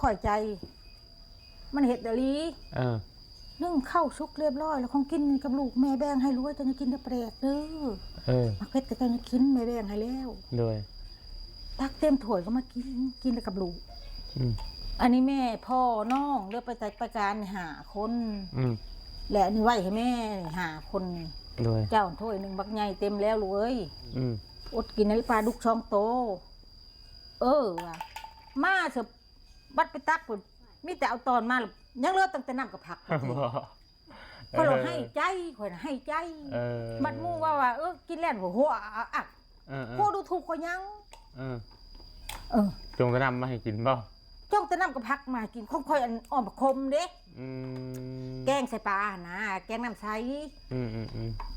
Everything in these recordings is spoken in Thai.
ข่อยใจมันเห็ดดะลีนึ่งข้าวซุกเรียบร้อยแล้วของกินกับลูกแม่แบ่งให้รู้ว่าจะกินแต่แปลกเด้อมาเพชรก็จะกินแม่แบ่งให้แล้วด้วยตักเต็มถ้วยก็มากินกับลูกอันนี้แม่พ่อน้องเลือกไปจัดประการหาคนและนี่ไหวให้แม่หาคนด้วยเจ้าถ้วยหนึ่งบักใหญ่เต็มแล้วลูกเอ้ยอดกินในปลาดุกช่องโตว่ะมาเถอะบัดไปตักปุ่นมีแต่เอาตอนมายังเลือดตั้งแต่น้ำกับผักคนเราให้ใจคนให้ใจบัดมู่ว่ากินแล่นหัวอักพวกดูถูกคนยังจงจะนำมาให้กินบ่จงจะนำกับผักมากินค่อยๆอ่อนผักคมเด้แกงใส่ปลานะแกงน้ำใส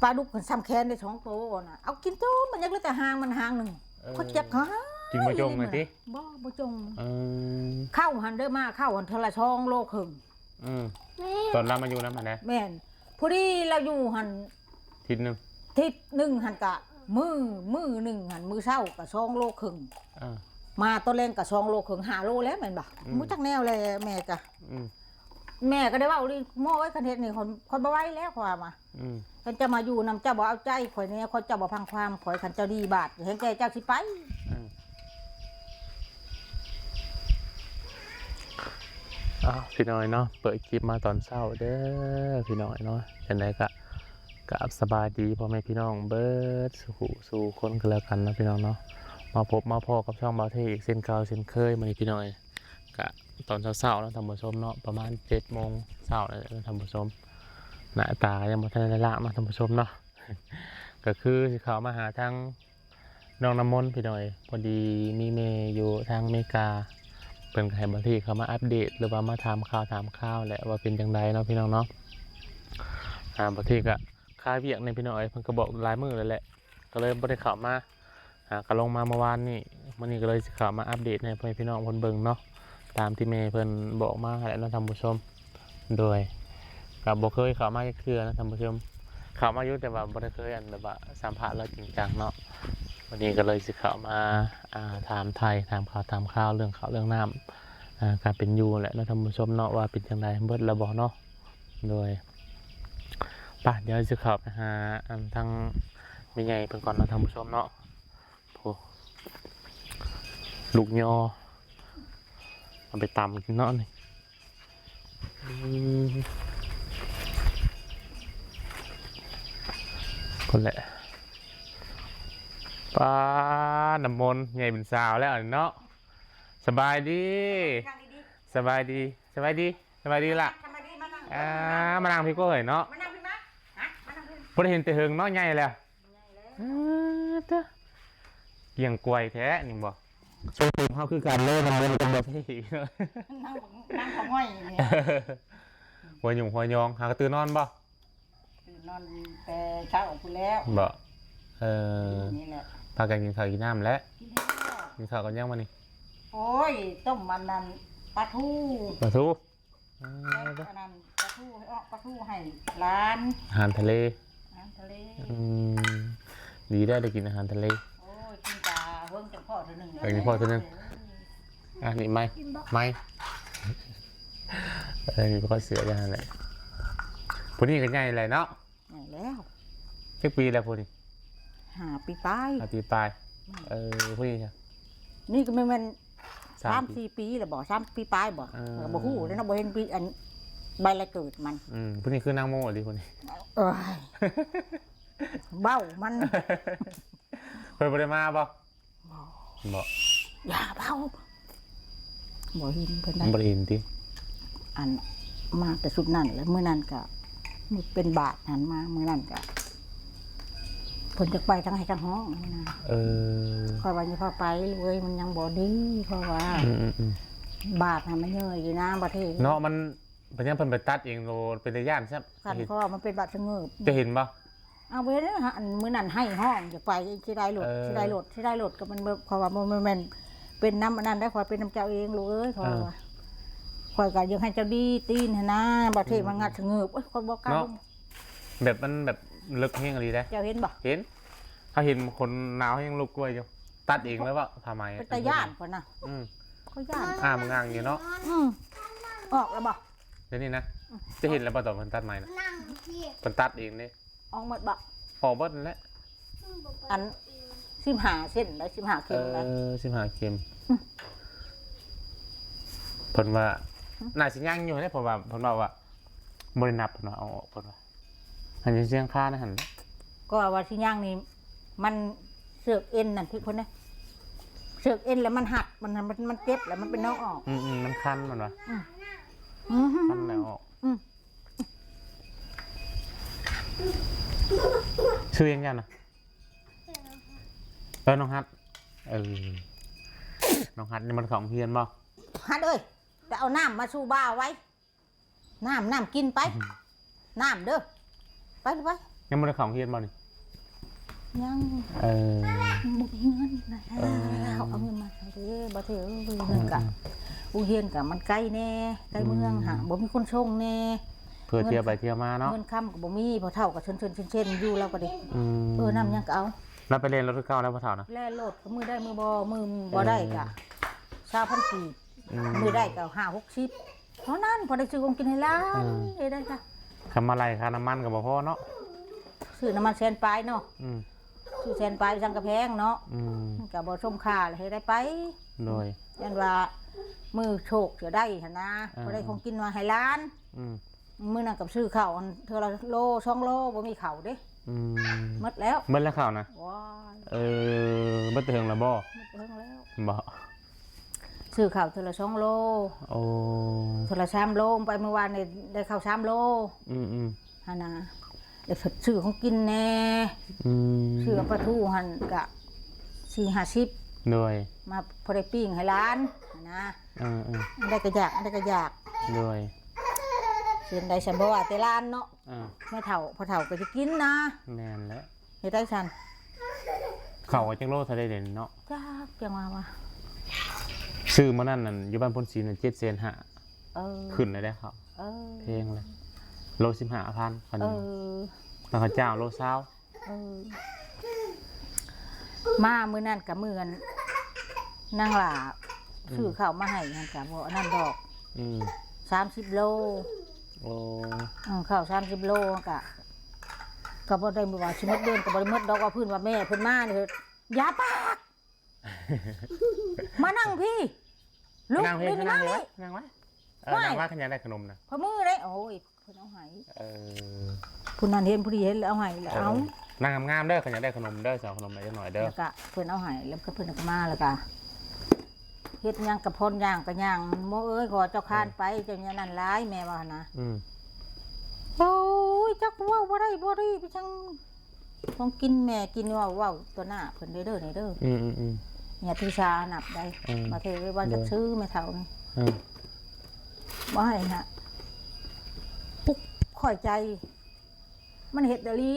ปลาดุกคนซ้ำแคนได้2 โตนะเอากินโตมันยังเหลือแต่หางมันหางหนึ่งเขาเจ็บเขากินบ่จงเลยทีบ่จงข้าวหันเด้อมาข้าวหันทะละช่องโลครึ่งตอนเรามาอยู่น้ำมันนะแม่นพอดีเราอยู่หันทิศหนึ่งหันกะมือหนึ่งหันมือเช้ากะ2 โลครึ่งมาตัวแรงกะ2 โลครึ่ง5 โลแล้วแม่นบ่มุจักแนวเลยแม่กะแม่ก็ได้ว่าดิหม้อไว้คันเฮ็ดนี่คนบ่ไหวแล้วขวามาคันจะมาอยู่นำเจ้าบ่เอาใจข่อยเนี่ยข่อยเจ้าบ่พังความข่อยคันเจ้าดีบาดเห็นแก่เจ้าสิไปพี่น้อยเนาะเปิดคลิปมาตอนเช้าเด้อพี่น้อยเนาะจังได๋ก็กับสบายดีพ่อแม่พี่น้องเบิดสู่คนกันแล้วกันนะพี่น้องเนาะมาพบมาพ่อกับช่องบาวเทอีกเส้นเก่าเส้นเคยมื้อนี้พี่น้อยก็ตอนเช้าๆแล้วท่านผู้ชมเนาะประมาณ7 โมงเช้าแล้วท่านผู้ชมหน้าตายังบ่ทันได้ละมาท่านผู้ชมเนาะก็คือสิเข้ามาหาทางน้องน้ำมนต์พี่น้อยพอดีมีเมย์อยู่ทางอเมริกาเพิ่นก็ให้บางทีเขามาอัปเดตหรือว่ามาถามข่าวแหละว่าเป็นจังไดเนาะพี่น้องเนาะบางทีก็ค่าเวียกในพี่น้อยเพิ่นก็บอกหลายมื้อแล้วแหละก็เลยบ่ได้เข้ามาก็ลงมาเมื่อวานนี่มื้อนี้ก็เลยสิเข้ามาอัปเดตให้พี่น้องเพิ่นเบิ่งเนาะตามที่เมย์เพิ่นบอกมาแหละเนาะท่านผู้ชมโดยก็บ่เคยเข้ามาจักเทื่อนะท่านผู้ชมเข้ามาอยู่แต่ว่าบ่ได้เคยแบบว่าสัมภาษณ์แล้วจริงจังเนาะวันนี้ก็เลยสิเข้ามาถามไทยถามข่าวเรื่องข่าวเรื่องน้ำการเป็นอยู่แหละนะท่านผู้ชมเนาะว่าเป็นจังไดเบิดระบบเนาะโดยป่ะเดี๋ยวจะเข้าไปหาทางมีใหญ่เพิ่นก่อนนะท่านผู้ชมเนาะโอ้ลูกยอเอาไปตำกินเนาะนี่คนแหละป้าน้ำมนต์ใหญ่เป็นสาวแล้วเนาะสบายดีสบายดีล่ะมานั่งพี่ก็เห็นเนาะพอเห็นแต่เฮิงเนาะใหญ่แล้วเกี่ยงกล้วยแท้นี่บอกโชว์ภูมิเขาคือการเล่นน้ำมนต์กันแบบนี้นั่งของห้อยเนี่ยหัวหยุ่งหัวยองหากระตือนอนบ่ตื่นนอนแต่เช้าออกไปแล้วบ่นี่แหละพากันกินข้าวกินน้ำแล้วกินข้าวกันยังวันนี้โอ้ยต้มมันนั่นปลาทูปลาทูนั่นปลาทูให้ร้านอาหารทะเลดีได้กินอาหารทะเลโอ้ยกินปลาเพิ่งจะพ่อเท่านึงนี่พ่อเท่านึงนี่ไม่มีพ่อเสือยังไงพวกนี้กันใหญ่เลยเนาะใหญ่แล้วเจ็ดปีแล้วพวกนี้5 ปีปลายพวกนี้นี่ก็มัน3-4 ปีแล้วบ่3 ปีปลายบ่บ่ฮู้แล้วเนาะบ่เห็นปีอันใบละเกิดมันพวกนี้คือนางโม่ดิพวกนี้เบ้ามันเคยบ่ได้มาบ่อย่าเบ้าบ่เห็นเพิ่นได้บ่เห็นติอันมาแต่สุดนั่นแล้วมื้อนั้นก็เป็นบาทหันมามื้อนั้นก็เพิ่นจะไปทั้งให้ทั้งห้องนะค่อยว่าสิพาไปเลยมันยังบ่ดีเพราะว่าบาทน่ะมันเยอะอยู่นะประเทศเนาะมันเพิ่นยังเพิ่นไปตัดเองโลเป็นระยะใช่มั้ยเพราะว่ามันเป็นบาทสงบจะเห็นบ่เอาไว้เด้อฮะมื้อนั้นให้ห้องจะไปสิได้รถก็มันเพราะว่ามันเป็นน้ำอันนั้นได้ค่อยเป็นน้ำเจ้าเองลูกเอ้ยเพราะว่าค่อยก็ยังให้เจ้าดีตีนนะประเทศมันงัดสงบเอ้ยคนบ่กล้าแบบมันแบบลึกแห้งอะไรได้เจ้าเห็นบ่เห็นเขาเห็นคนหนาวยังลุกกล้วยอยู่ตัดเองแล้วว่าทำไมเป็นตาย่านก่อนนะ ก็ย่านมันงางอยู่เนาะออกแล้วบ่เดี๋ยวนี้นะจะเห็นแล้วบ่ตอนเพิ่นตัดใหม่นะเพิ่นตัดเองเด้ออกหมดบ่ออกเบิดนั่นแหละอัน15เส้นได้15เข็มนะ15เข็มเพิ่นว่าน่าสิยังอยู่เด้เพราะว่าเพิ่นว่าบ่ได้นับเพิ่นว่าเอาออกเพิ่นว่าหันเสียงค่านะหั่นก็ว่าสิยังนี่มันเสือกเอ็นนั่นพี่คนนะเสือกเอ็นแล้วมันหักมันเจ็บแล้วมันเป็นน้องออกมันคันมันวะคันแล้วออกชื่อยังไงนะน้องฮัทน้องฮัทนี่มันของเพียนบ่ฮัทเอ้ยจะเอาน้ำมาสู่บ่าไว้น้ำกินไปน้ำเด้อไปยังมันของเพียนบ่นี่ยังบุกเงินนะเอาเงินมาใส่ดิบ่เถื่อเงินกะอูเฮียนกะมันใกล้แน่ใกล้เมืองหาบ่มีคนชงแน่เพื่อเที่ยวไปเที่ยวมาเนาะเงินค่ำกับบ่มีพอเท่ากับเช่นอยู่แล้วก็ดิน้ำยังก็เอาเราไปเรียนรถเก่าแล้วพอเท่านะแล่รถก็มือได้มือบ่ได้กะ20,000 ปีมือได้ก็5-60เพราะนั้นพอได้ซื้อของกินให้ล้านได้ค่ะทำอะไรค่าน้ำมันกับบ่พอเนาะซื้อน้ำมันแสนปลายเนาะซื้อแสนปลายจังกระแพงเนาะกับบ่ชมค่าให้ได้ไปโดยยันว่ามือโชคจะได้หั่นนะบ่ได้ของกินมาให้ล้านมื้อนั้นกับซื้อข้าวเทื่อละโล2โลบ่มีข้าวเด้หมดแล้วข้าวนะว้าบ่เถิงแล้วบ่เถิงแล้วบ่ซื้อข้าวเทื่อละ2โลโอ้เทื่อละ3โลไปเมื่อวานนี่ได้ข้าว3โลหั่นน่ะได้ซื้อของกินแน่ซื้อปลาทูหั่นก็4-50โดยมาพอได้ปิ้งให้ร้านนะได้กระยากโดยเสียนได้ฉันบ่ว่าแต่ร้านเนาะไม่เฒ่าพอเฒ่าก็จะกินนะแม่นแล้วเฮ็ดได้ฉันเขาจังโลทะเลเด่นเนาะจ้าจังว่าซื้อมานั่นอยู่บ้านพลศรีน่ะ7เซน5ขึ้นได้ครับเพลงเลยโล15,000คันนี้แล้วข้าวเจ้าโล20มามื้อนั้นกับมื้อกันนางหล่าซื้อข้าวมาให้นั่นก็บ่นั่นดอก30โลโอ้ข้าว30โลก็บ่ได้มื้อว่าสิหมดเดือนก็บ่ได้หมดดอกว่าพื้นว่าแม่เพิ่นมานี่อย่าปากมานั่งพี่ลุกนี่นั่งไว้นั่งว่าขยันได้ขนมนะพอมือได้โอ้ยเพิ่นเอาให้ผู้นั้นเห็นผู้นี้เห็นแล้วเอาให้แล้วเอานางงามๆเด้อขยันได้ขนมเด้อสาวขนมได้จักหน่อยเด้อแล้วก็เพิ่นเอาให้แล้วก็เพิ่นก็มาแล้วก็เฮ็ดหยังกับพ่นย่างก็ย่างโมเอ้ยขอเจ้าคานไปเจ้าเนี่ยนั่นร้ายแม่ว่านะโอ้ยจักว่าบ่ได้ไปจังของกินแม่กินว่าตัวหน้าเพิ่นเด้อนี่เด้อเนี่ยทิชานับได้มาเทไว้ว่าจะซื้อแม่เฒ่านี่บ่ให้ฮะปุ๊กข่อยใจมันเฮ็ดดะลี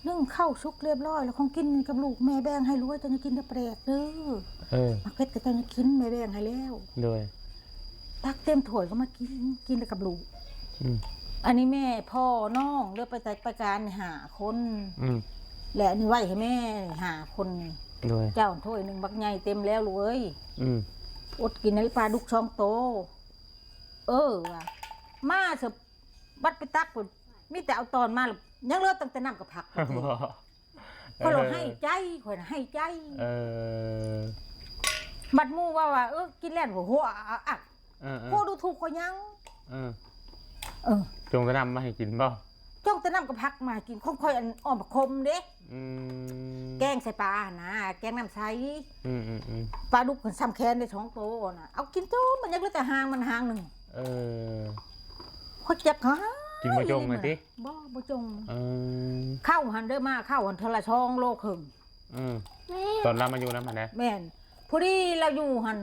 นึ่งข้าวสุกเรียบร้อยแล้วของกินกับลูกแม่แบ่งให้รู้ว่าจะกินแต่แปลกเด้อมาเพชรก็จะกินแม่แบ่งให้แล้วโดยตักเต็มถ้วยก็มากินกับลูกอันนี้แม่พ่อน้องเลือกไปจัดประการ5 คนและอันนี้ไว้ให้แม่5 คนโดยเจ้าถ้วยนึงบักใหญ่เต็มแล้วลูกเอ้ยอดกินในปลาดุกช่องโตว่ะมาเสบบัดไปตักพุ่นมีแต่เอาตอนมายังเลือดตั้งแต่น้ำกับผักคนเราให้ใจคนให้ใจบัดมู่ว่ากินแล่นหัวอักโคดูถูกคนยังจงกระนำมาให้กินบ่จงกระนำกับผักมากินค่อยๆอ่อนคมเด้แกงใส่ปลานะแกงน้ำใสปลาดุกซ้ำแคนได้2 โตนะเอากินโตมันยังเหลือแต่หางมันหางหนึ่งเขาเจ็บขากินบ่จงเลยทีบ่จงเข้าหันเด้อมาเข้าหันทะละช่องโลครึ่งตอนเรามาอยู่น้ำมันนะแม่นพอดีเราอยู่หัน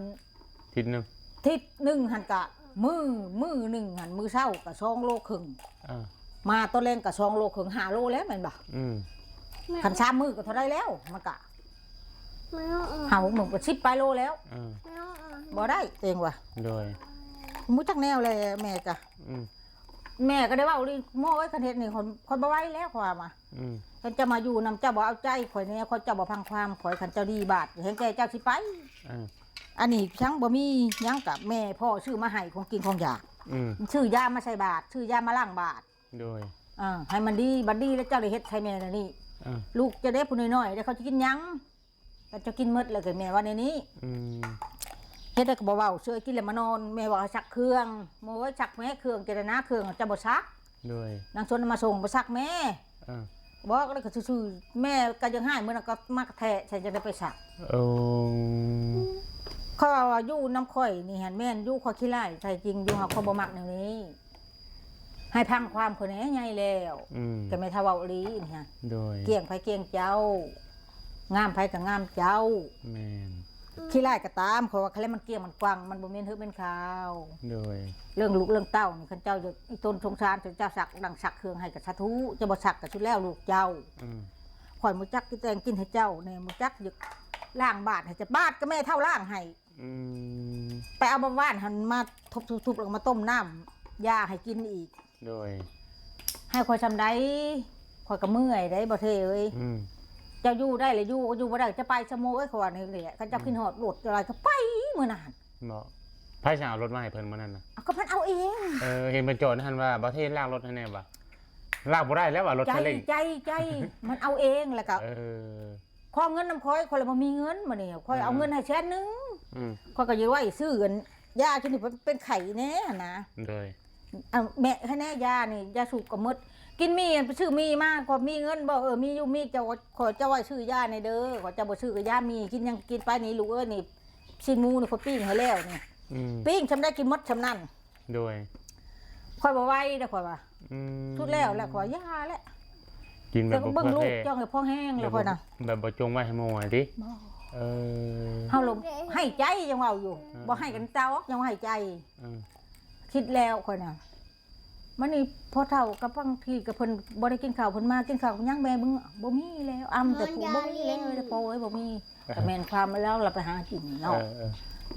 ทิศหนึ่งหันกะมือหนึ่งหันมือเช้ากะช่องโลครึ่งมาตัวเล่นกะช่องโลครึ่ง5 โลแล้วแม่นบ่ขัน3 มือก็เท่าได้แล้วมันกะ5-6 มื้อก็10 ไปโลแล้วบ่ได้เองว่ะโดยมุจักแนวเลยแม่กะแม่ก็ได้ว่าดิโม่ไว้คันเฮ็ดนี่คนบ่ไหวแล้วความอ่ะคันจะมาอยู่นำเจ้าบ่เอาใจข่อยเนี่ยคนเจ้าบ่พังความข่อยคันเจ้าดีบาทเห็นแก่เจ้าสิไป อันนี้ช่างบ่มีหยังกับแม่พ่อชื่อมาให้ของกินของอยากชื่อยามาใส่บาตรชื่อยามาล้างบาตรโดยให้มันดีบัดดีแล้วเจ้าได้เฮ็ดให้แม่น่ะนี่ลูกจะได้ผู้น้อยๆแล้วเขาจะกินหยังก็จะกินหมดแล้วก็แม่ว่าในนี้เฮ็ดได้ก็บ่เว้าเชื่อกินแล้วมานอนแม่ว่าซักเครื่องโม้ยซักแม่เครื่องเจรณาเครื่องจะบ่ซักโดยนางชนมาส่งบ่ซักแม่บอกแล้วก็ซื่อๆแม่ก็ยังให้มื้อนั้นก็มากแท้ฉันจะได้ไปซักเขาว่าอยู่น้ำข่อยนี่หั่นแม่นอยู่ข่อยขี้ไล่ใช่จริงอยู่เฮาเขาบ่มักแนวนี้ให้พังความคนนี้ใหญ่แล้วก็ไม่ทาเว้าอีหลีนี่ฮะโดยเกี่ยงไผเกี่ยงเจ้างามไผก็งามเจ้าแม่นขี้ไล่ก็ตามเขาว่าคันมันเกี่ยงมันกว้างมันบ่แม่นฮึเป็นขาวโดยเรื่องลูกเรื่องเต้านี่คันเจ้าจะอีต้นสงสารเจ้าสักดังสักเครื่องให้กับสาธุจะบ่สักก็ชุดแล้วลูกเจ้าข่อยมื้อจักกินแตงกินให้เจ้าแน่มื้อจักอยู่ล้างบาทให้จะบาทก็แม่เท่าล้างให้ไปเอาบ้านหันมาทุบๆแล้วมาต้มน้ำยาให้กินอีกโดยให้ข่อยทำได้ข่อยก็เมื่อยได้บ่เท่เอ้ยเจ้าอยู่ได้เลยอยู่บ่ได้จะไปชั่วโมงเอ้ยขวานี่แหละคันเจ้าขึ้นฮอดรถอะไรก็ไปมื้อนั้นบ่ไผสิเอารถมาให้เพิ่นมื้อนั้นน่ะก็เพิ่นเอาเองเห็นเพิ่นโจทย์หั่นว่าบ่เท่ลากรถให้แน่บ่ลากบ่ได้แล้วว่ารถคันเร่งใจมันเอาเองแล้วก็ขอเงินนำข่อยเลยบ่มีเงินมื้อนี้ข่อยเอาเงินให้แสนนึงข่อยก็อยู่ไว้ซื้อกันยาที่นี่เป็นไข้แน่นะเลยแม่ให้แน่ยานี่ยาสูบก็หมดกินมีไปซื้อมีมากกว่ามีเงินบ่มีอยู่มีเจ้าขอเจ้าไว้ซื้อยาในเด้อขอเจ้าบ่ซื้อก็ยามีกินยังกินไปนี่ลูกเอ้ยนี่ชิ้นหมูนี่เขาปิ้งให้แล้วนี่ปิ้งชำได้กินหมดชำนั่นโดยค่อยบ่ไหวเด้อค่อยว่าสุดแล้วขอยาแล้วกินแบบบ่เบิ่งลูกจ้องให้พ่อแห้งแล้วค่อยน่ะแบบบ่จงไว้ให้หมู่ติเฮาลงให้ใจยังเว้าอยู่บ่ให้กันเจ้ายังให้ใจคิดแล้วค่อยน่ะมันนี่พอเฒ่ากับบางทีกับเพิ่นบ่ได้กินข้าวเพิ่นมากินข้าวยังแม่มึงบ่มีแล้วแต่ผู้บ่มีแล้วแต่พ่อเอ้ยบ่มีก็แม่นความแล้วเราไปหากินเนาะ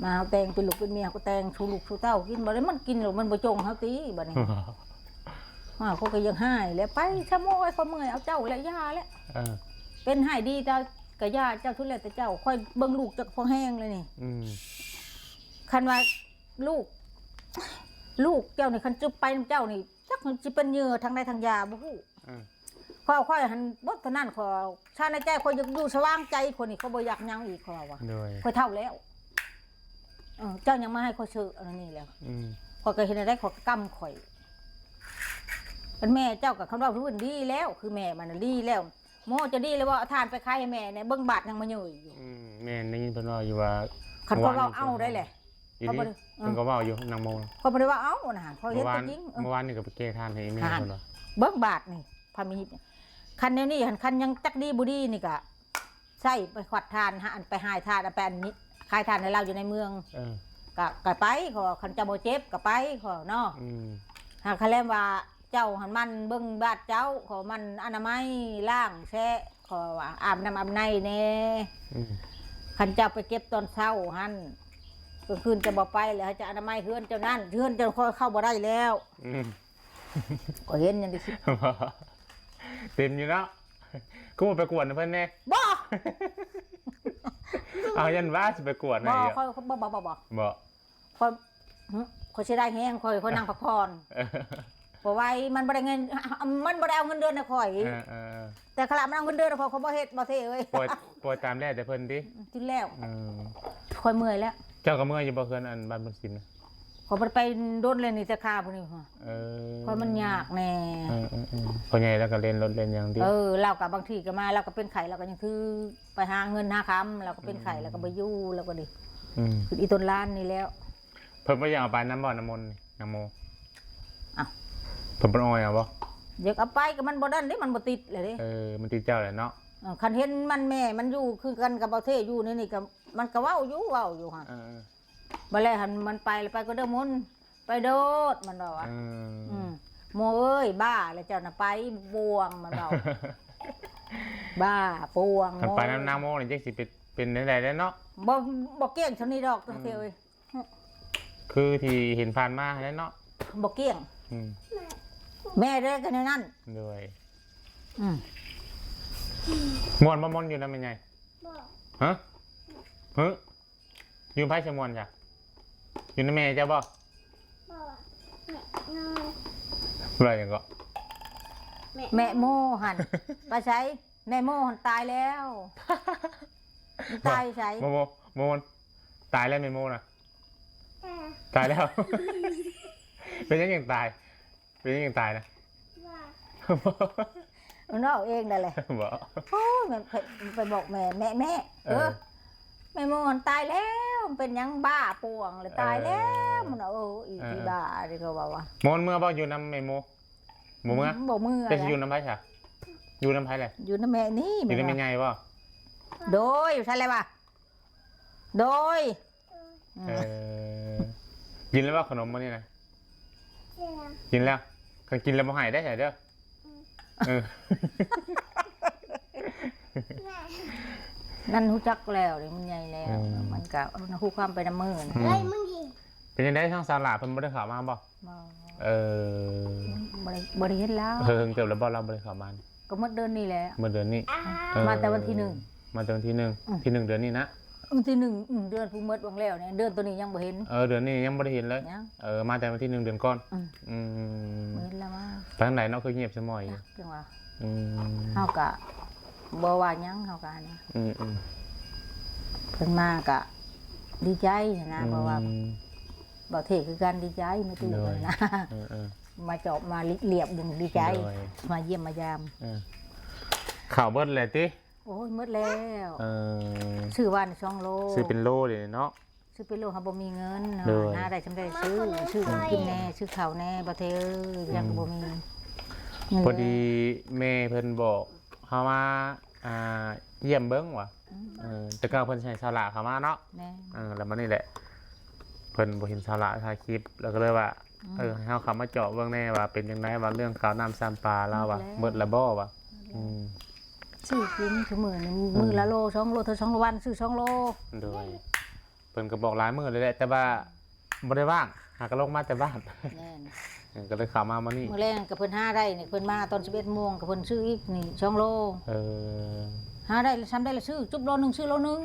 มาเอาแตงเป็นลูกเป็นเมียก็แตงชูลูกชูเต้ากินบ่ได้มันกินหรอกมันบ่จงเฮาติบัดนี้เขาก็ยังให้แล้วไปชะโมยเขาเมื่อยเอาเจ้าแล้วยาแล้วเป็นให้ดีเจ้าก็ยาเจ้าทุเรศแต่เจ้าค่อยเบิ่งลูกจักพอแห้งเลยนี่คันว่าลูกเจ้านี่คันจุบไปเจ้านี่จักมันสิเป็นเหยื่อทางใดทางยาบ่ฮู้ค่อยหันบ่เท่านั้นขอชาในใจค่อยอยู่สว่างใจคนนี้เขาบ่อยากยังอีกขอว่าค่อยเท่าแล้วเจ้ายังมาให้ค่อยซื้ออันนี้แล้วค่อยก็เห็นได้ขอกำข่อยเป็นแม่เจ้ากับคำว่าพื้นดีแล้วคือแม่มันดีแล้วโมจะดีเลยว่าทานไปขายให้แม่เนี่ยเบิ้งบาทยังมาอยู่แม่ได้ยินเพิ่นว่าอยู่ว่าคันก็เอาได้แหละเขาบ่เพิ่นก็ว่าอยู่นางโมเขาบ่ได้ว่าเอาน่ะเขาเฮ็ดจริงเมื่อวานนี่ก็ไปแก้ทานให้แม่เพิ่นว่าเบิ้งบาทนี่พามีคันแนวนี้คันยังจักดีบ่ดีนี่ก็ใส่ไปขวัดทานหาอันไปหายทานอันไปอันนี้ขายทานให้เราอยู่ในเมืองก็ไปขอคันจะบ่เจ็บก็ไปขอเนาะหากคันแลมว่าเจ้าหันมันเบิ่งบาดเจ้าขอมันอนามัยล้างแช่ขอว่าอาบน้ำอาบในแน่คันเจ้าไปเก็บตอนเช้าหันกลางคืนจะบ่ไปแล้วจะอนามัยเฮือนเจ้านั้นเฮือนเจ้าค่อยเข้าบ่ได้แล้วก็เห็นอย่างนี้เต็มอยู่เนาะกูไปกวดเพิ่นแน่บ่เอายันว่าสิไปกวดบ่ค่อยบ่ค่อยสิได้แฮงค่อยนั่งพักผ่อนบ่ไว้มันบ่ได้เงินมันบ่ได้เอาเงินเดือนนะข่อยแต่ขณะมันเอาเงินเดือนเขาบ่เฮ็ดบ่เท่เอ้ยปล่อยตามแลแต่เพิ่นติกินแล้วค่อยเมื่อยแล้วเจ้าก็เมื่อยอยู่บ่เพิ่นอันบ้านเพิ่นสินะขอไปโดนเล่นนี่แต่ค่าพุ่นนี่ค่อยมันยากแน่พอใหญ่แล้วก็เล่นรถเล่นอย่างดีเราก็บางทีก็มาเราก็เป็นไข้เราก็ยังคือไปหาเงินหาค้ำเราก็เป็นไข้แล้วก็บ่อยู่แล้วก็ดิคืออีต้นล้านนี่แล้วเพิ่นบ่อยากเอาไปน้ำบ่อน้ำมนต์นางโมผมเป็นอ้อยเอาบ่อยากเอาไปก็มันบ่ดันนี่มันบ่ติดเลยดิมันติดเจ้าแหละเนาะคันเห็นมันแม่มันอยู่คือกันกับบ่เทอยู่นี่ก็มันก็เว้าอยู่หั่นบ่แล้วหันมันไปแล้วไปก็เด้อมนไปโดดมันบอกว่าโมเอ้ยบ้าแล้วเจ้าน่ะไปบวงมันบอกบ้าปวงไปน้ำนางโมนี่จังสิเป็นได้เนาะบ่เกี้ยงเท่านี้ดอกเท่เอ้ยคือที่เห็นผ่านมาแล้วเนาะบ่เกี้ยงแม่ได้กันนั่นด้วยม่วนอยู่นะเป็นไงฮะ อยู่ไผชะมวนจ้ะอยู่ในแม่เจ้าบ่ บอกแม่นอน อะไรอย่างก็ แม่โมหันไปใช้แม่โมหันตายแล้วตายใช้ โมตายแล้วแม่โมนะ แต่ ตายแล้ว เป็นยังตายเป็นยังตายนะ ว่า มันเอาเองได้เลย บอก โอ้ยมันไปบอกแม่แม่แม่โมหันตายแล้วมันเป็นหยังบ้าป่วงเลยตายแล้วมันเอาอีที่บ้าที่เขาบอกว่า โมนเมื่อบ่อยู่น้ำแม่โมเมื่อ บอกมือ จะอยู่น้ำไผ่ค่ะอยู่น้ำไผ่เลย อยู่น้ำแม่นี่ อยู่น้ำแม่ไงบ่ โดยใช่เลยป่ะโดย กินแล้วว่าขนมมันนี่นะ เสีย กินแล้วกันกินแล้วบ่หายได้ใช่เด้อเออ แม่ นั่นหูจักแล้วนี่มันใหญ่แล้วมันก็หูความไปน้ำมือนะ เฮ้ยมึงดิ เป็นยังไงช่างสาลาเพิ่นบ่ได้ข่าวมาบ่เออบ ริเห็นแล้ว เพิ่งเติบแล้วบ่เราบ่ได้ข่าวมา ก็หมดเดือนนี้แหละ เมื่อเดือนนี้ มาแต่วันที่หนึ่ง มาแต่วันที่หนึ่งที่1เดือนนี้นะ วันที่หนึ่งเดือนผู้หมดวงแล้วเนี่ยเดือนตัวนี้ยังบ่เห็น เดือนนี้ยังบ่ได้เห็นเลย ยัง มาแต่วันที่1เดือนก่อน บ่เห็นแล้วว่า ไปทางไหนเนาะคือเงียบซะหน่อย จังว่า อืม เฮาก็บ่ว่าหยังเฮาก็นะ อืม เพิ่นมาก็ดีใจนะเพราะว่าบ่เทคือกันดีใจมาตู้นะ มาจอบมาเรียบดึงดีใจมาเยี่ยมมายาม ข่าวเบิดเลยติ โอ้ยหมดแล้ว ซื้อ ชื่อว่า2โล เป็นโลเลยเนาะ ซื้อเป็นโลเฮาบ่มีเงิน เลย หาได้จำได้ซื้อกินแน่ซื้อข้าวแน่บ่เทเอ้ยยังบ่มี พอดีแม่เพิ่นบอกเฮามาเยี่ยมเบิ่งว่ะแต่ก็เพิ่นใช้สาระเข้ามาเนาะ แน่ แล้วมันนี่แหละเพิ่นบ่เห็นสาระถ่ายคลิปแล้วก็เลยว่าให้เฮาเข้ามาเจาะเบิ่งแน่ว่าเป็นจังไดว่าเรื่องข่าวน้ำซ้ำปลาแล้วว่าหมดละบ่ว่ะ ซื้อกินคือมื้อละโล2โลเท่า2วันซื้อ2โล โดยเพิ่นก็บอกหลายมื้อเลยแหละแต่ว่าบ่ได้ว่างหากก็ลงมาแต่บ้าน แน่น ก็เลยเข้ามามื้อนี้ มื้อแรงกับเพิ่นหาได้นี่เพิ่นมาตอน 11:00 นกับเพิ่นซื้ออีกนี่2โลหาได้ซ้ำได้ละซื้อจุบโลนึงซื้อโลนึง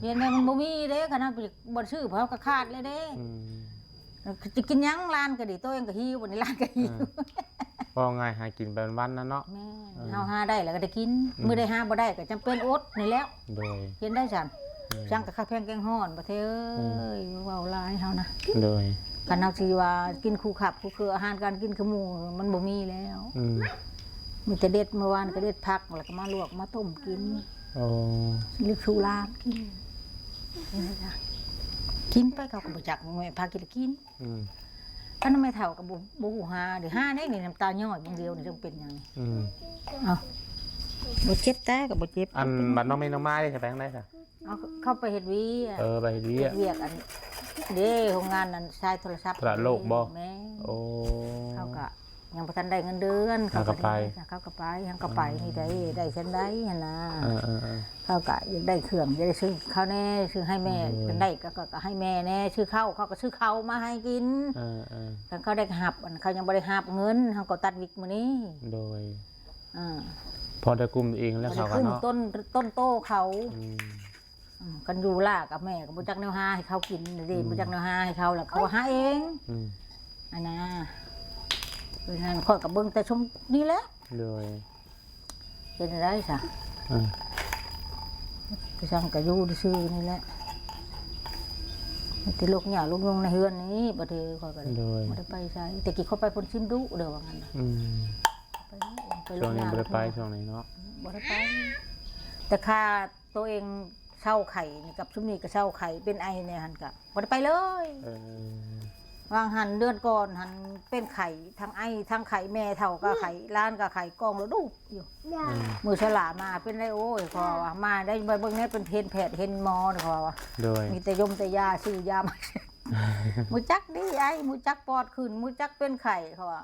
เห็นไหมมันบ่มีเด้ขนาดบ่ซื้อเพราะก็ขาดเลยเด้จะกินหยังร้านก็ดิตัวเองก็หิวบ่นี่ร้านก็หิว ว่าไงหากินเป็นวันนั่นเนาะ แม่เฮาหาได้แล้วก็ได้กินมื้อได้หาบ่ได้ก็จำเป็นอดนี่แหล้ว โดย เห็นได้ซั่นสั่งกับข้าวแพงแกงฮ้อนบ่เทเอ้ยเว้าหลายเฮานะ โดย คันเฮาสิว่ากินคู่ขับคู่คืออาหารการกินคือหมู่มันบ่มีแล้วมีแต่เด็ดเมื่อวานก็เด็ดผักแล้วก็มาลวกมาต้มกิน โอ้ ลิชูลาบกินกินไปเขาก็บ่จักแม่พากินกินอันนั้นไม่เท่ากับบ่ฮู้หาเดี๋ยวหาได้นี่น้ำตาย่อยบางเดียวนี่จังเป็นหยังนี่เอ้าบ่เจ็บแต่ก็บ่เจ็บ อันบัดน้องไม่น้องไม้ได้ใช่แปลงได้ค่ะ เอาเข้าไปเฮ็ดวี ไปดี เวียกอันเด้โรงงานนั้นใช้โทรศัพท์ ตลาดโลกบ่ แม่ โอ้ เขาก็ยังบ่ทันได้เงินเดือน เขาก็ไป เขาก็ไปยังก็ไปนี่ได้ฉันได้หั่นน่ะ เออ เขาก็อยากได้เครื่องอยากได้ซื้อข้าวแน่ซื้อให้แม่กันได้ก็ให้แม่แน่ซื้อข้าวเขาก็ซื้อข้าวมาให้กินกันเขาได้หับเขายังบ่ได้หับเงินเขาก็ตัดวิกมื้อนี้ โดย อ่า พอได้กลุ่มเองแล้วเขาก็ ขึ้น เนาะ ต้นโตเขากันอยู่ล่ากับแม่ก็บ่จักแนวหาให้เขากินดิบ่จักแนวหาให้เขาแล้วเขาหาเองอันน่ะเพราะฉะนั้นข้อยก็เบิ่งแต่ชมนี่แหละ โดย เป็นได้ซะก็ช่างก็อยู่ซื่อๆนี่แหละที่ลูกหญ้าลูกยงในเฮือนนี้บ่ถือข้อยก็ได้บ่ได้ไปไสแต่กี้เขาไปพ่นชิมดุเด้อว่างั้นน่ะไป ช่วงนี้บ่ได้ไปช่วงนี้เนาะ บ่ได้ไปแต่ค่าตัวเองเช่าไข่นี่กับชุมนี้ก็เช่าไข่เป็นไอเนี่ยหั่นก็บ่ได้ไปเลยวางหันเดือนก่อนหันเป็นไข่ทั้งไอทั้งไข่แม่เท่าก็ไข่ล้านก็ไข่กองแล้วดูอยู่ อย่า มือฉลามาเป็นได้โอ้ยพอว่ามาได้เบิ่งนี้เป็นเพนแพทย์เห็นหมอพอว่า โดย มีแต่ยมแต่ยาซื้อยามา มูจักดีไอ้มูจักปอดขึ้นมูจักเป็นไข่เขาว่า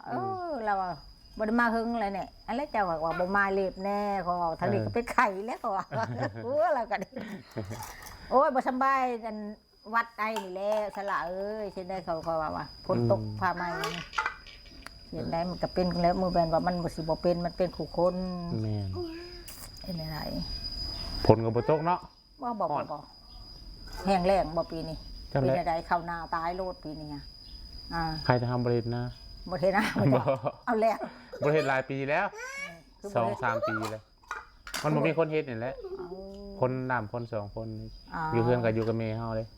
เราว่าบ่ได้มาหึงอะไรเนี่ยอันแล้วเจ้าว่าบ่มาเล็บแน่เขาว่าทางนี้ก็เป็นไข่แล้วเขาว่าเราก็โอ้ยบ่สบายกันวัดไอ้นี่แหละฉลาเอ้ยเช่นได้เขาว่าฝนตกพาไหมเห็นได้มันก็เป็นแล้วมือแบนว่ามันบ่สิบ่เป็นมันเป็นขู่คน แม่น เป็นอะไร ผลก็บ่ตกเนาะ บ่ แห้งแล้งบ่ปีนี้ จัง เป็น ได๋ อะไรข้าวนาตายโลดปีนี้ใครจะทำบริษัทนะ บ่เทนะบ่จ้ะเอาแล้ว บริษัทหลายปีแล้ว คือบ่เฮ็ด 2-3 ปีแล้วมันบ่มีคนเฮ็ดนี่แหละ เอา คนนำคน2คน า อยู่เพื่อนกับอยู่กับเมย์เฮาเลย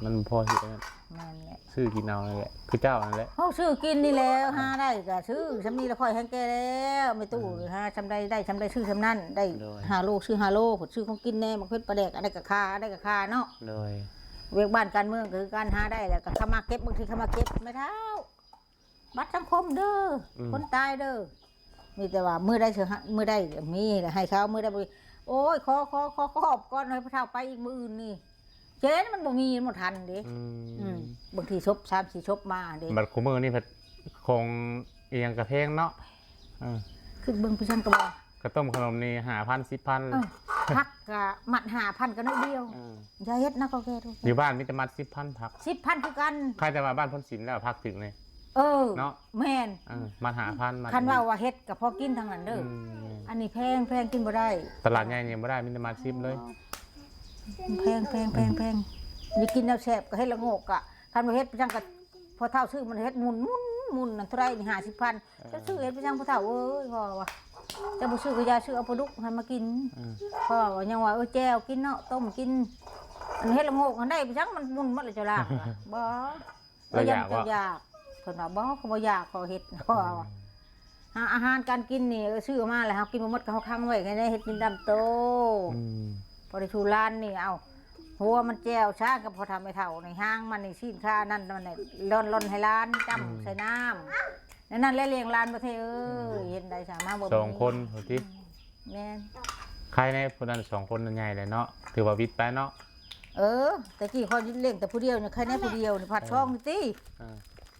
มันพอเฮ็ดนั่น แม่นแหละ ซื้อกินเอานั่นแหละคือเจ้านั่นแหละ เฮาซื้อกินนี่แล้วหาได้ก็ซื้อซำนี้แล้วค่อยแห้งแก่แล้วไม่ตู้หาซำใดได้ซำใดซื้อซำนั้นได้5โลซื้อ5โลผดซื้อของกินแน่มันเพิ่นปลาแดกอันใดก็ค่าอันใดก็ค่าเนาะ เลย เวียกบ้านการเมืองก็คือการหาได้แล้วก็เข้ามาเก็บบางทีเข้ามาเก็บไม่เท่าบัตรสังคมเด้อคนตายเด้อมีแต่ว่ามือได้เถอะฮะมือได้มีแต่ให้เขามือได้บ่โอ้ยขอขอบก่อนให้พระเฒ่าไปอีกมื้ออื่นนี่เจ๊มันบ่มีมันบ่ทันเด้บางทีชบ3-4ชบมาเด้ บัดคุมื้อนี่เพิ่นคงอีหยังกระเพงเนาะ คือเบิ่งพี่ชังก็บ่ กระต้มขนมนี่5,000 10,000 พักก็มัด5,000ก็น้อยเดียวอย่าเฮ็ดนะก็แก่ทุก อยู่บ้านมีแต่มัด 10,000พัก 10,000คือกัน ใครจะมาบ้านพ้นศีลแล้วพักถึงเลย เนาะ แม่น มัด5,000มัด คันว่าเฮ็ดก็พอกินทางนั้นเด้ออันนี้แพงกินบ่ได้ ตลาดใหญ่นี่บ่ได้มีแต่มัด10เลย แพงอย่ากินแล้วแซ่บก็เฮ็ดละโงกอ่ะคันว่าเฮ็ดไปจังก็พอเท่าซื้อมันเฮ็ดหมุนนั่นเท่าไรนี่50,000จะซื้อเฮ็ดไปจังพอเท่าเอ้ยพอว่าจะบ่ซื้อก็อย่าซื้อเอาปลาดุกให้มากินเพราะว่ายังว่าแจ่วกินเนาะต้มกินอันเฮ็ดละโงกอันได้ไปจังมันหมุนหมดเลยเจ้าล่ะบ่แล้วอยากเพิ่นว่าบ่เขาบ่อยากเขาเฮ็ดเพราะว่าหาอาหารการกินนี่ซื้อมาแล้วเฮากินบ่หมดก็เฮาคั่งไว้ไงเฮ็ดกินดำโตพอได้ชูร้านนี่เอาหัวมันแจ่วช้าก็พอทำไม่เท่าในห้างมันในชิ้นค่านั่นมันล่อนให้ร้านจ้ำใส่น้ำนั่นเลี้ยงร้านประเทศเห็นได้สามารถบ่ 2คนโหติ แม่น ใครในผู้นั้น2คนนั่นใหญ่เลยเนาะถือว่าวิทย์ไปเนาะ แต่กี้เขาเลี้ยงแต่ผู้เดียวเนี่ยใครแน่ผู้เดียวนี่ผัดช่องนี่ติ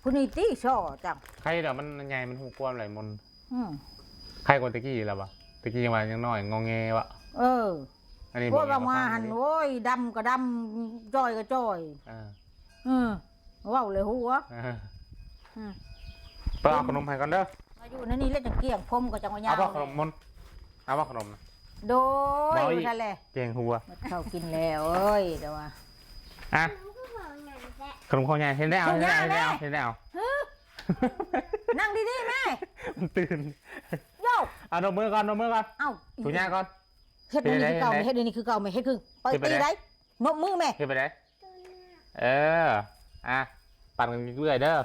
ผู้นี้ตีช่อจัง ใครเดี๋ยวมันใหญ่มันหูกว้างไหลมน ม ใครกว่าตะกี้แล้ววะตะกี้ยังว่ายังน้อยงอแงวะ อันนี้ พวกเรามาหันโอ้ยดำก็ดำจ้อยก็จ้อยว้าวเลยหัว ไปเอาขนมให้กันเด้อ มาอยู่ในนี้เล่นจังเกี่ยงพมก็จังว่ายา เอา ว ว่าขนมมนเอาว่าขนมนะ โดยท่านแหละ เก่งหัว เขากินแล้วเอ้ยแต่ว่า อ่ะ ก็บอกหนังแหละ ขนมข้าวใหญ่เห็นได้เอาเห็นได้เอาเห็นได้เอา นั่งดีๆแม่ มันตื่น โย่ เอานมมือก่อนนมมือก่อน เอ้า ถูยาก่อน เฮ็ดนี่คือเก่าเฮ็ดนี่คือเก่าไม่เฮ็ดคือเปิดตีได้นบมือแม่ เห็นไปไหน ตัวหน้า อ่ะปั่นกันเรื่อยเด้อ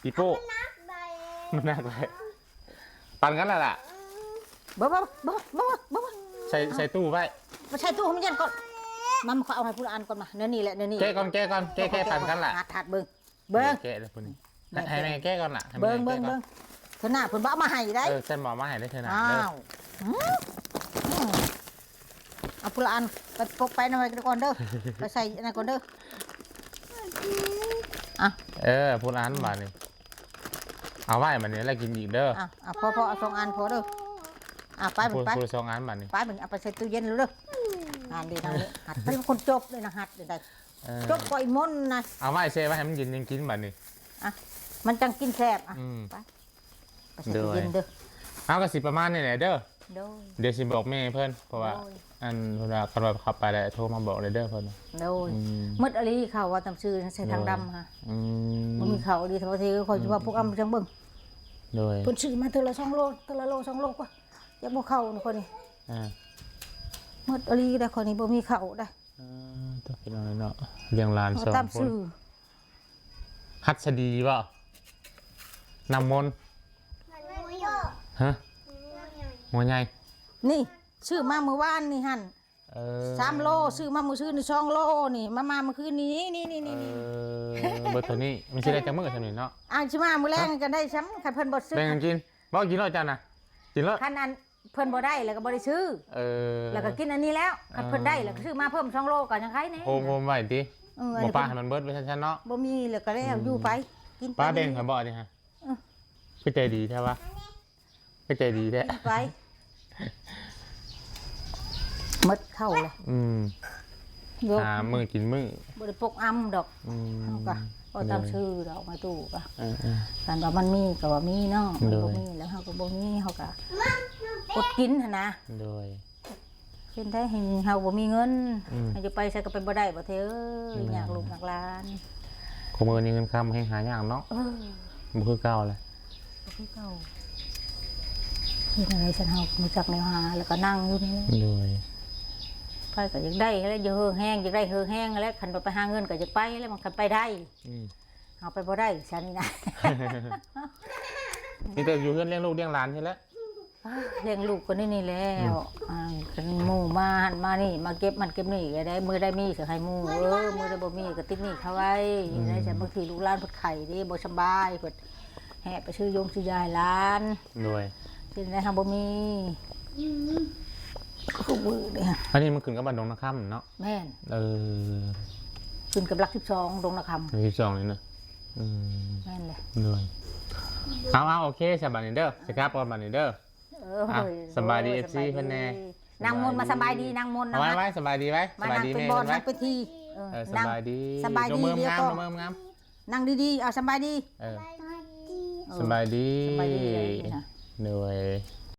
ปีโป้ นักใบ มันน่าเลยปั่นกันแล้วล่ะ บ่ ใส่ตู้ไว้ มาใช้ตู้ให้มันเย็นก่อนมันขอเอาให้ผู้อ่านก่อนมาเนื้อนี่แหละเนื้อนี่ แก้ก่อนแก้ปั่นกันล่ะ หัดเบิ่ง แก้เลยคุณให้แม่แก้ก่อนล่ะ เบิ่งเพิ่นน่ะเพิ่นบ่เอามาให้ได้ เส้นหมอมาให้ได้เธอนะ อ้าวเอาผู้อ่านไปปกไปหน่อยก่อนเด้อไปใส่อันนั้นก่อนเด้อพูดร้านมานี่เอาไว้มันนี่แล้วกินอีกเด้อพอเอา2อันพอเด้อไปมันไป พูด2อันมานี่ ไปมันเอาไปใส่ตู้เย็นแล้วเด้องานดีทางนี้หัดเป็นคนจบเลยนะหัดได้จบก่อยมนนะ เอาไว้เซ่ไว้ให้มันเย็นยังกินมานี่ มันจังกินแซ่บไปใส่ตู้เย็นเด้อ เอากระสิประมาณนี่แหละเด้อ โดย เดี๋ยวสิบอกแม่เพิ่นเพราะว่าอันเวลาคันว่าขับไปแล้วโทรมาบอกเลยเด้อเพิ่น โดยมืดอลีเขาว่าตำชื่อใส่ทางดำฮะมันมีเขาดีทั้งประเทศคอยว่าพวกอ้ำจังเบิ่ง โดย เพิ่นซื้อมาเท่าละ2โลเท่าละโล2โลกว่าอย่าบ่เข้านี่คนนี้มืดอลีได้คนนี้บ่มีเข้าได้ ต้องเป็นอะไรเนาะเลี้ยงหลาน2 ตาม คน ชื่อ ฮัสดีบ่น้ำมนต์ มันไม่โยก ฮะหัวใหญ่ นี่ซื้อมาเมื่อวานนี่หั่น3โลซื้อมามื้อซื่อนี่2โลนี่มาเมื่อคืนนี้นี่เบอร์ตัวนี้มันสิได้จังมื้อเท่านี้เนาะ สิมามื้อแรงก็ได้ซ้ำคันเพิ่นบ่ซื้อ แบ่งกันกินบ่กินแล้วจ้ะน่ะกินแล้ว คันอันเพิ่นบ่ได้แล้วก็บ่ได้ซื้อแล้วก็กินอันนี้แล้วคันเพิ่นได้แล้วก็ซื้อมาเพิ่ม2โลก็ยังไงแน่ โฮมไว้ติบ่ป้าให้มันเบิดไว้ซั่นๆเนาะ บ่มีแล้วก็แล้วอยู่ไปกิน ป้าแบ่งให้บ่นี่ฮะก็ใจดีใช่ปะก็ใจดีแท้ ไปมดเข้าเลยมื้อกินมื้อ บ่ได้ปกอ้ำดอกเฮาก็บ่ตามชื่อดอกมาตู้ก็คันว่ามันมีก็ว่ามีเนาะมันบ่มีแล้วเฮาก็บ่มีเฮาก็อดกินหั่นนะ โดย เป็นได้ให้เฮาบ่มีเงินให้จะไปใช้ก็ไปบ่ได้บ่เท้ออยากลูกอยากหลาน ขมือนี้เงินคำให้หายากเนาะบ่คือเก่าเลย บ่คือเก่าเฮ็ดอะไรฉันเฮารู้จักแนวหาแล้วก็นั่งอยู่นี่แหละ โดย ไปก็อยากได้แล้วอย่าเฮือแห้งอยากได้เฮือแห้งแล้วคันไปหาเงินก็อยากไปแล้วมันคันไปได้เอาไปบ่ได้ฉันนี่นะ นี่แต่อยู่เพื่อนเลี้ยงลูกเลี้ยงหลานใช่แล้ว เลี้ยงลูกก็นี่แล้วกันหมู่มาหันมานี่มาเก็บมันเก็บนี่ก็ได้มือได้มีก็ให้หมู่มือได้บ่มีก็ติดหนี่เขาไว้ได้ฉันบางทีลูกหลานเพิ่นไข้ดิบ่สบายเพิ่นแห่ไปซื้อยงซื้อยาให้หลาน โดย กินได้ทางบ่มีก็มือเด้อ อันนี้มันขึ้นกับบ้านดงนาคำเนาะ แม่น 12 ขึ้นกับหลัก12ดงนาคำ 12นี่นะ แม่นเลย โดยเอาโอเคสบายดีเด้อสิครับก่อนบัดนี้เด้อ สบายดี FC เพิ่นแน่ นางมนต์มาสบายดีนางมนต์นะ ไว้สบายดีไว้ส มา บาย นั่ง ดี เป็น แม่ บอล ไว้ นั่งเป็นที สบายดี สบายดี มือ เดี๋ยว งาม ก็ มืองาม นั่งดีๆเอาสบายดี สบายดี สบายดีเลยนะ เหนื่อย